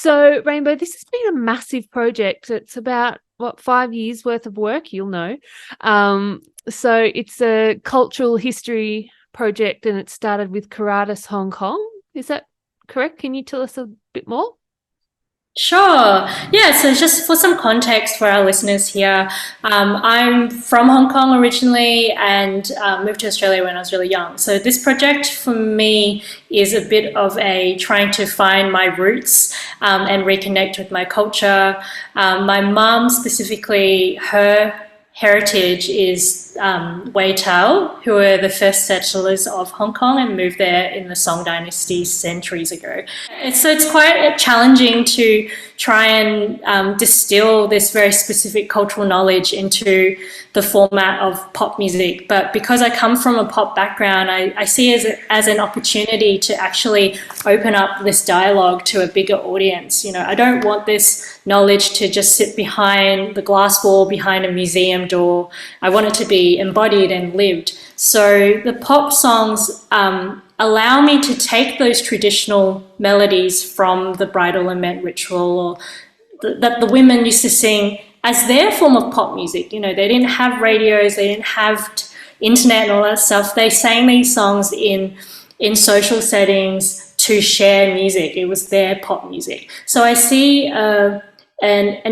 So, Rainbow, this has been a massive project. It's about, what, 5 years worth of work, you'll know. So it's a cultural history project and it started with Karatas Hong Kong. Is that correct? Can you tell us a bit more? Sure. Yeah, so just for some context for our listeners here, I'm from Hong Kong originally and moved to Australia when I was really young. So this project for me is a bit of a trying to find my roots and reconnect with my culture. My mum specifically, her heritage is Wei Tao, who were the first settlers of Hong Kong and moved there in the Song Dynasty centuries ago. So it's quite challenging to try and distill this very specific cultural knowledge into the format of pop music. But because I come from a pop background, I see it as an opportunity to actually open up this dialogue to a bigger audience. You know, I don't want this knowledge to just sit behind the glass wall, behind a museum door. I want it to be embodied and lived. So the pop songs allow me to take those traditional melodies from the bridal lament ritual or that the women used to sing as their form of pop music. You know, they didn't have radios, they didn't have internet and all that stuff. They sang these songs in social settings to share music. It was their pop music. So I see an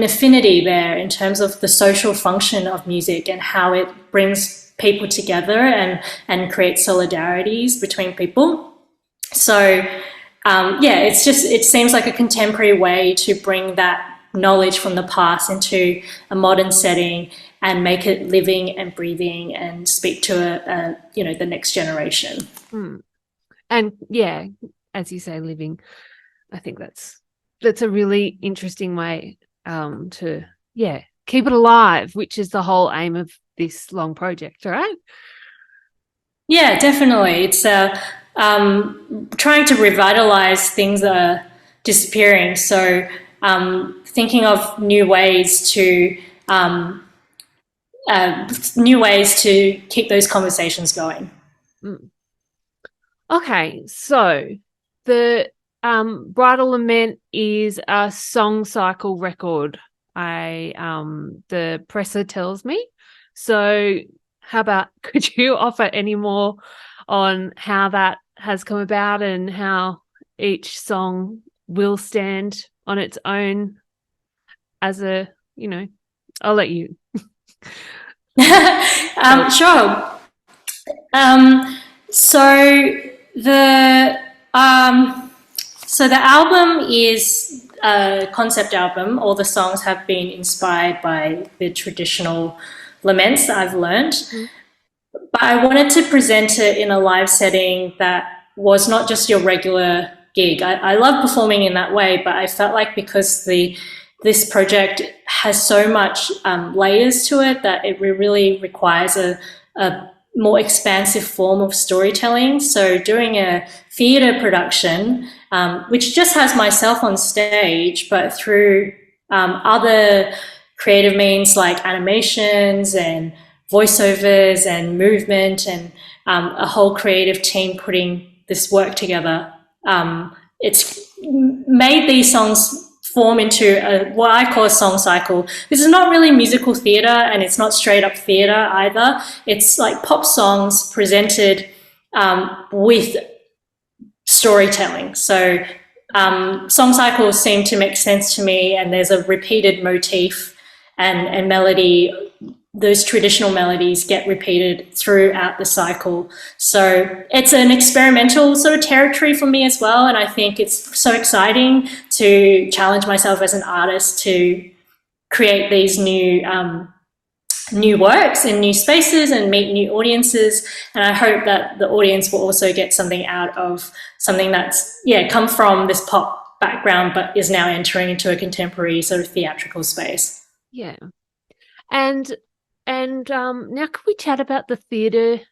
affinity there in terms of the social function of music and how it brings people together and creates solidarities between people. So it seems like a contemporary way to bring that knowledge from the past into a modern setting and make it living and breathing and speak to the next generation. Mm. And yeah, as you say, living. I think that's a really interesting way to keep it alive, which is the whole aim of this long project, all right? Yeah, definitely. It's trying to revitalize things that are disappearing. So thinking of new ways to keep those conversations going. Mm. Okay, so the Bridal Lament is a song cycle record. The presser tells me. So how about, could you offer any more on how that has come about and how each song will stand on its own as I'll let you. Sure. So the album is a concept album. All the songs have been inspired by the traditional laments that I've learned. Mm-hmm. But I wanted to present it in a live setting that was not just your regular gig. I love performing in that way, but I felt like because this project has so much layers to it that it really requires a more expansive form of storytelling. So doing a theatre production, which just has myself on stage, but through other creative means like animations and voiceovers and movement and a whole creative team putting this work together, it's made these songs form into what I call a song cycle. This is not really musical theatre and it's not straight up theatre either. It's like pop songs presented with storytelling. So song cycles seem to make sense to me, and there's a repeated motif and melody. Those traditional melodies get repeated throughout the cycle. So it's an experimental sort of territory for me as well. And I think it's so exciting to challenge myself as an artist to create these new works in new spaces and meet new audiences. And I hope that the audience will also get something out of something that's, come from this pop background, but is now entering into a contemporary sort of theatrical space. Yeah. And now can we chat about the theatre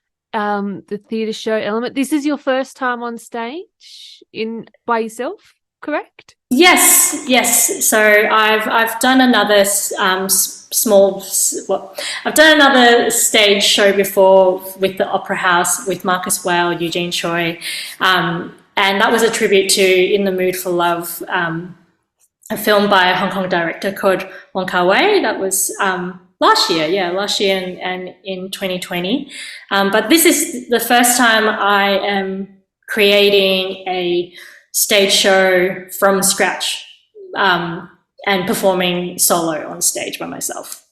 show element? This is your first time on stage by yourself, correct? Yes. So I've done another I've done another stage show before with the Opera House with Marcus Whale, Eugene Choi, and that was a tribute to In the Mood for Love a film by a Hong Kong director called Wong Kar-wai. That was last year, and in 2020. But this is the first time I am creating a stage show from scratch, and performing solo on stage by myself.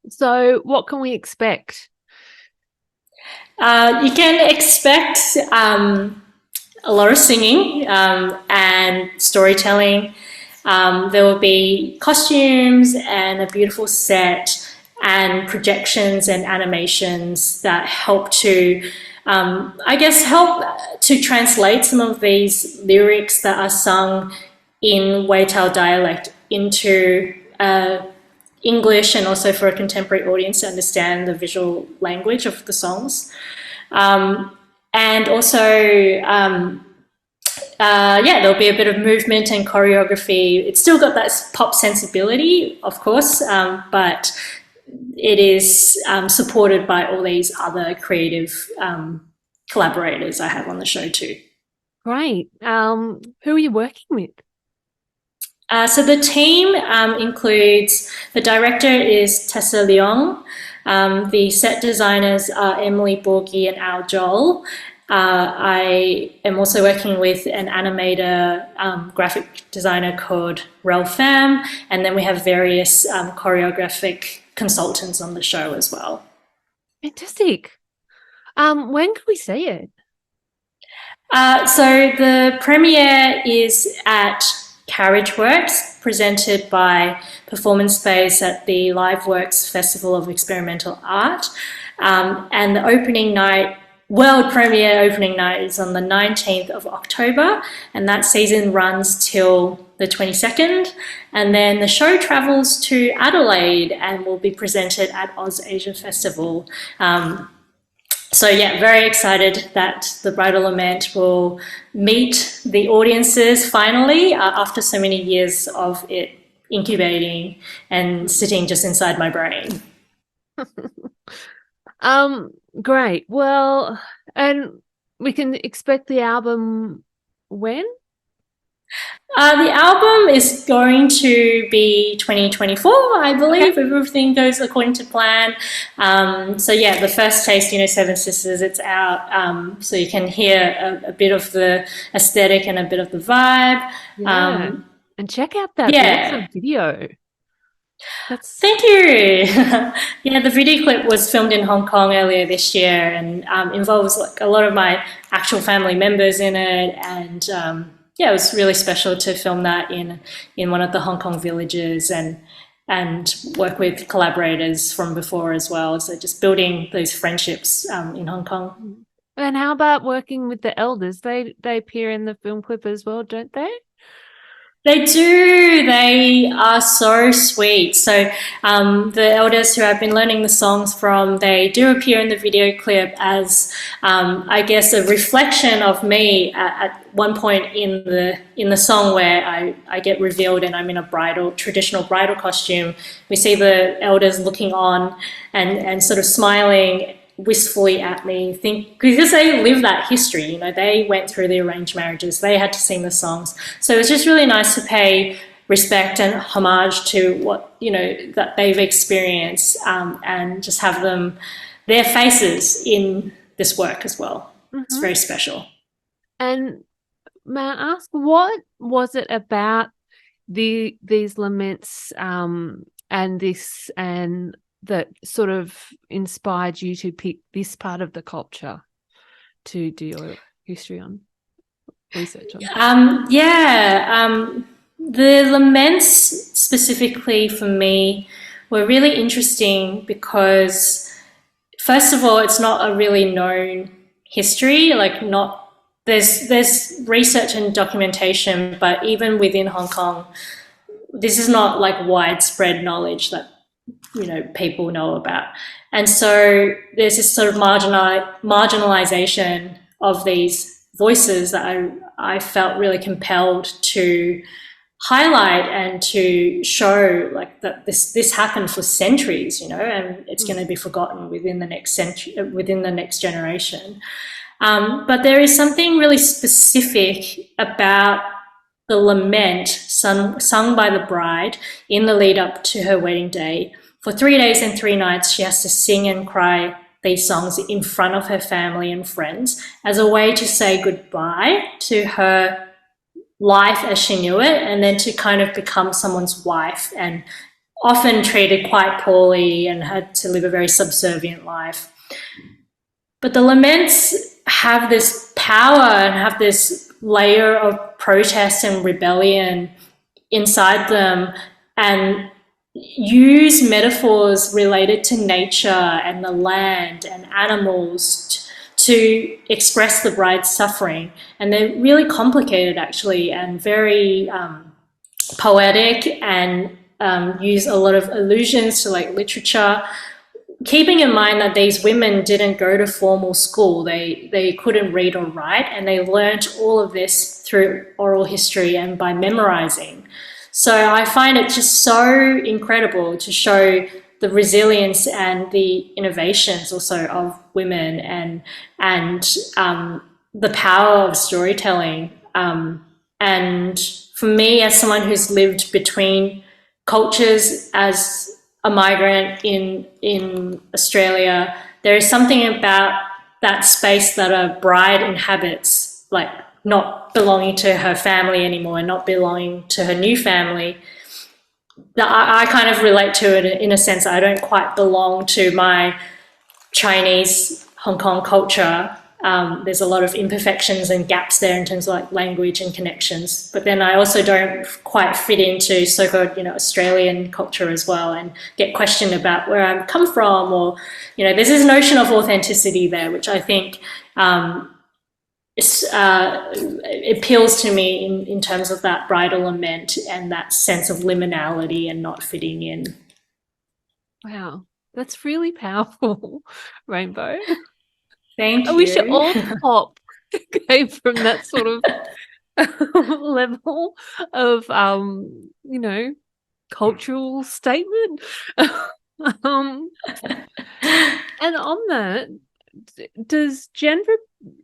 So what can we expect? You can expect a lot of singing and storytelling. There will be costumes and a beautiful set and projections and animations that help to, help to translate some of these lyrics that are sung in Weitao dialect into English, and also for a contemporary audience to understand the visual language of the songs. And also, there'll be a bit of movement and choreography. It's still got that pop sensibility, of course, but it is supported by all these other creative collaborators I have on the show too. Great. Who are you working with? So the team includes, the director is Tessa Leong, the set designers are Emily Borgie and Al Joel. I am also working with an animator, graphic designer called Rel Pham, and then we have various choreographic consultants on the show as well. Fantastic. When can we see it? So the premiere is at Carriage Works, presented by Performance Space at the Liveworks Festival of Experimental Art. And the opening night, world premiere opening night, is on the 19th of October, and that season runs till the 22nd. And then the show travels to Adelaide and will be presented at Oz Asia Festival. So yeah, very excited that the Bridal Lament will meet the audiences finally, after so many years of it incubating and sitting just inside my brain. Great. Well, and we can expect the album when? The album is going to be 2024, I believe, if everything goes according to plan. So yeah, the first taste, Seven Sisters, it's out. So you can hear a bit of the aesthetic and a bit of the vibe. Yeah. And check out that awesome video. Thank you. Yeah, the video clip was filmed in Hong Kong earlier this year, and involves like a lot of my actual family members in it, and it was really special to film that in one of the Hong Kong villages, and work with collaborators from before as well. So just building those friendships in Hong Kong. And how about working with the elders? They appear in the film clip as well, don't they? They do. They are so sweet. So the elders who I've been learning the songs from, they do appear in the video clip as, I guess, a reflection of me at one point in the song where I get revealed and I'm in a traditional bridal costume. We see the elders looking on and sort of smiling wistfully at me, because they live that history, they went through the arranged marriages, they had to sing the songs. So it's just really nice to pay respect and homage to what, that they've experienced, and just have their faces in this work as well. Mm-hmm. It's very special. And may I ask, what was it about these laments and that sort of inspired you to pick this part of the culture to do your research on? The laments specifically for me were really interesting because, first of all, it's not a really known history. There's research and documentation, but even within Hong Kong, this is not like widespread knowledge that people know about. And so there's this sort of marginalization of these voices that I felt really compelled to highlight and to show, like, that this happened for centuries, and it's going to be forgotten within the next generation. But there is something really specific about the lament sung by the bride in the lead up to her wedding day. For 3 days and 3 nights, she has to sing and cry these songs in front of her family and friends as a way to say goodbye to her life as she knew it, and then to kind of become someone's wife, and often treated quite poorly and had to live a very subservient life. But the laments have this power and have this layer of protest and rebellion inside them, and use metaphors related to nature and the land and animals to express the bride's suffering. And they're really complicated, actually, and very poetic, and use a lot of allusions to like literature, keeping in mind that these women didn't go to formal school. They couldn't read or write, and they learnt all of this through oral history and by memorizing. So I find it just so incredible to show the resilience and the innovations also of women, and the power of storytelling. And for me, as someone who's lived between cultures as a migrant in Australia, there is something about that space that a bride inhabits, like not belonging to her family anymore and not belonging to her new family, that I kind of relate to it in a sense. I don't quite belong to my Chinese Hong Kong culture. There's a lot of imperfections and gaps there in terms of like language and connections. But then I also don't quite fit into so-called, Australian culture as well, and get questioned about where I've come from, or, there's this notion of authenticity there, which I think appeals to me in terms of that bridal lament and that sense of liminality and not fitting in. Wow, that's really powerful, Rainbow. Thank you. I wish all pop came from that sort of level of, cultural statement. And on that, does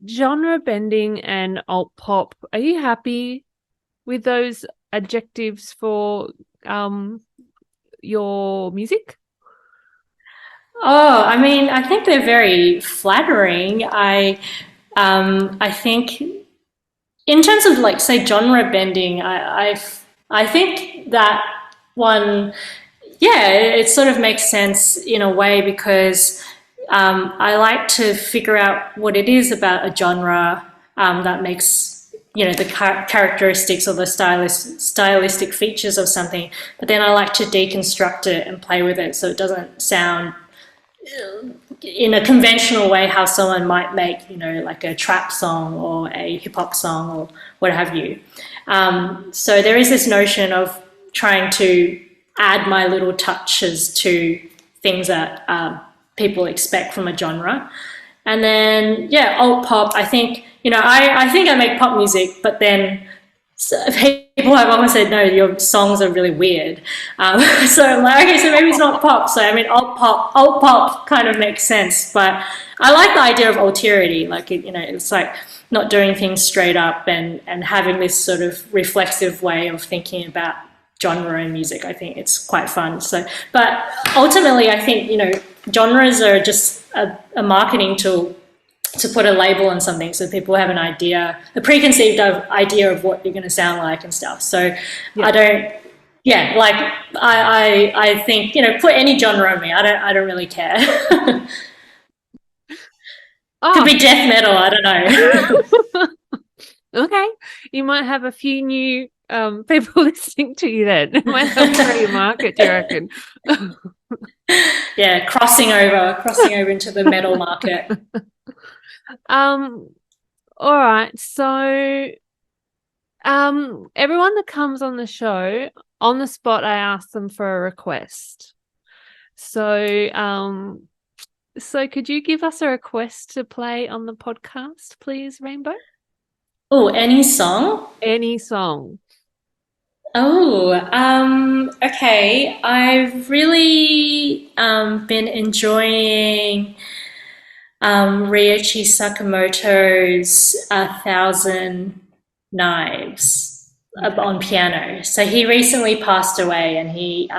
genre bending and alt pop, are you happy with those adjectives for your music? Oh, I mean, I think they're very flattering. I think in terms of like say genre bending, I think that one, yeah, it sort of makes sense in a way, because I like to figure out what it is about a genre that makes the characteristics or the stylistic features of something, but then I like to deconstruct it and play with it so it doesn't sound in a conventional way how someone might make, like a trap song or a hip hop song or what have you. So there is this notion of trying to add my little touches to things that people expect from a genre. And then, yeah, alt pop, I think, I think I make pop music, but then people have often said, no, your songs are really weird. So I'm like, okay, so maybe it's not pop. So I mean, alt pop kind of makes sense. But I like the idea of alterity. Like, it's like not doing things straight up, and having this sort of reflexive way of thinking about genre and music. I think it's quite fun. So, but ultimately, I think, genres are just a marketing tool to put a label on something so people have an idea, a preconceived idea of what you're going to sound like and stuff. So yeah. I think, put any genre on me. I don't really care. Could be death metal, I don't know. Okay. You might have a few new people listening to you then. It might help grow your market, do you reckon? Yeah, crossing over into the metal market. All right. So everyone that comes on the show, on the spot, I ask them for a request. So could you give us a request to play on the podcast, please, Rainbow? Oh, any song? Any song. Oh, okay. I've really been enjoying Ryoichi Sakamoto's A Thousand Knives. Okay. on piano. So he recently passed away, and he,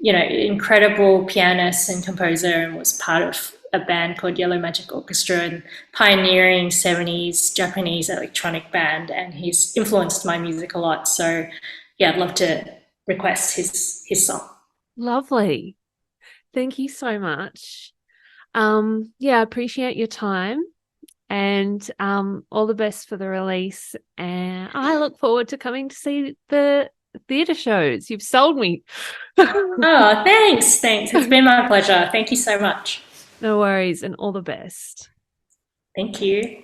incredible pianist and composer, and was part of a band called Yellow Magic Orchestra, and pioneering 70s Japanese electronic band. And he's influenced my music a lot. So yeah, I'd love to request his song. Lovely. Thank you so much. Yeah, I appreciate your time and all the best for the release. And I look forward to coming to see the theatre shows. You've sold me. Oh, thanks. Thanks. It's been my pleasure. Thank you so much. No worries, and all the best. Thank you.